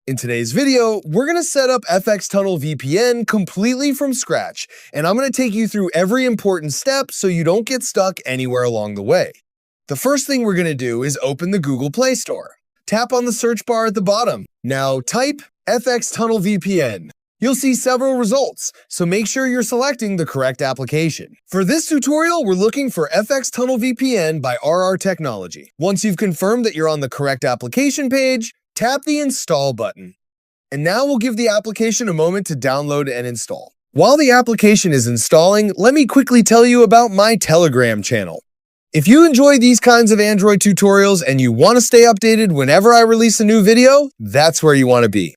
In today's video, we're going to set up FX Tunnel VPN completely from scratch, and I'm going to take you through every important step so you don't get stuck anywhere along the way. The first thing we're going to do is open the Google Play Store. Tap on the search bar at the bottom. Now type FX Tunnel VPN. You'll see several results, so make sure you're selecting the correct application. For this tutorial, we're looking for FX Tunnel VPN by RR Technology. Once you've confirmed that you're on the correct application page, tap the Install button. And now we'll give the application a moment to download and install. While the application is installing, let me quickly tell you about my Telegram channel. If you enjoy these kinds of Android tutorials and you want to stay updated whenever I release a new video, that's where you want to be.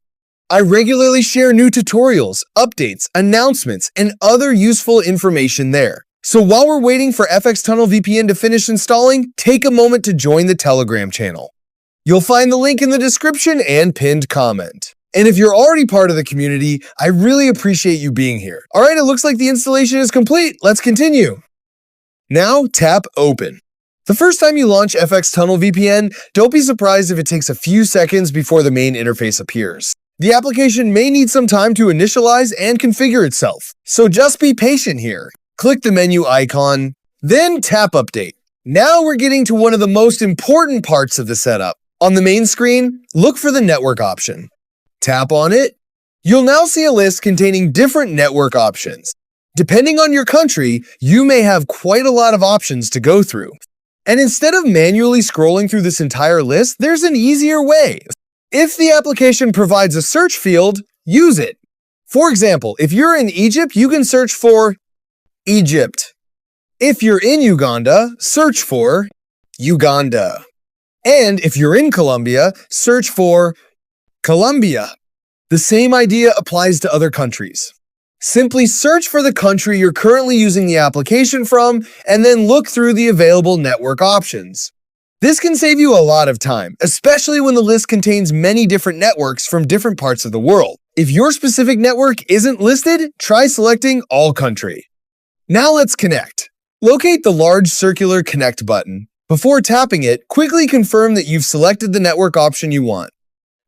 I regularly share new tutorials, updates, announcements, and other useful information there. So while we're waiting for FX Tunnel VPN to finish installing, take a moment to join the Telegram channel. You'll find the link in the description and pinned comment. And if you're already part of the community, I really appreciate you being here. All right, it looks like the installation is complete. Let's continue. Now tap Open. The first time you launch FX Tunnel VPN, don't be surprised if it takes a few seconds before the main interface appears. The application may need some time to initialize and configure itself, so just be patient here. Click the menu icon, then tap Update. Now we're getting to one of the most important parts of the setup. On the main screen, look for the network option. Tap on it. You'll now see a list containing different network options. Depending on your country, you may have quite a lot of options to go through. And instead of manually scrolling through this entire list, there's an easier way. If the application provides a search field, use it. For example, if you're in Egypt, you can search for Egypt. If you're in Uganda, search for Uganda. And if you're in Colombia, search for Colombia. The same idea applies to other countries. Simply search for the country you're currently using the application from, and then look through the available network options. This can save you a lot of time, especially when the list contains many different networks from different parts of the world. If your specific network isn't listed, try selecting All Country. Now let's connect. Locate the large circular Connect button. Before tapping it, quickly confirm that you've selected the network option you want.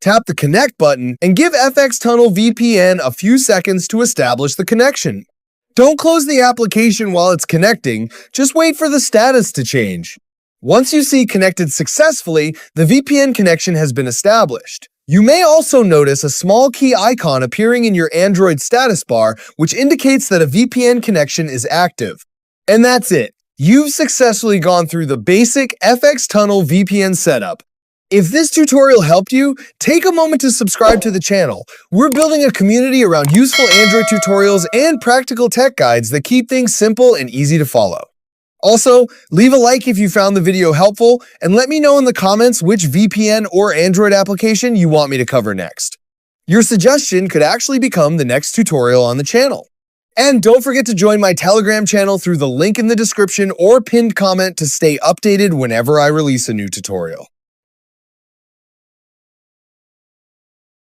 Tap the Connect button and give FX Tunnel VPN a few seconds to establish the connection. Don't close the application while it's connecting, just wait for the status to change. Once you see Connected successfully, the VPN connection has been established. You may also notice a small key icon appearing in your Android status bar, which indicates that a VPN connection is active. And that's it. You've successfully gone through the basic FX Tunnel VPN setup. If this tutorial helped you, take a moment to subscribe to the channel. We're building a community around useful Android tutorials and practical tech guides that keep things simple and easy to follow. Also, leave a like if you found the video helpful, and let me know in the comments which VPN or Android application you want me to cover next. Your suggestion could actually become the next tutorial on the channel. And don't forget to join my Telegram channel through the link in the description or pinned comment to stay updated whenever I release a new tutorial.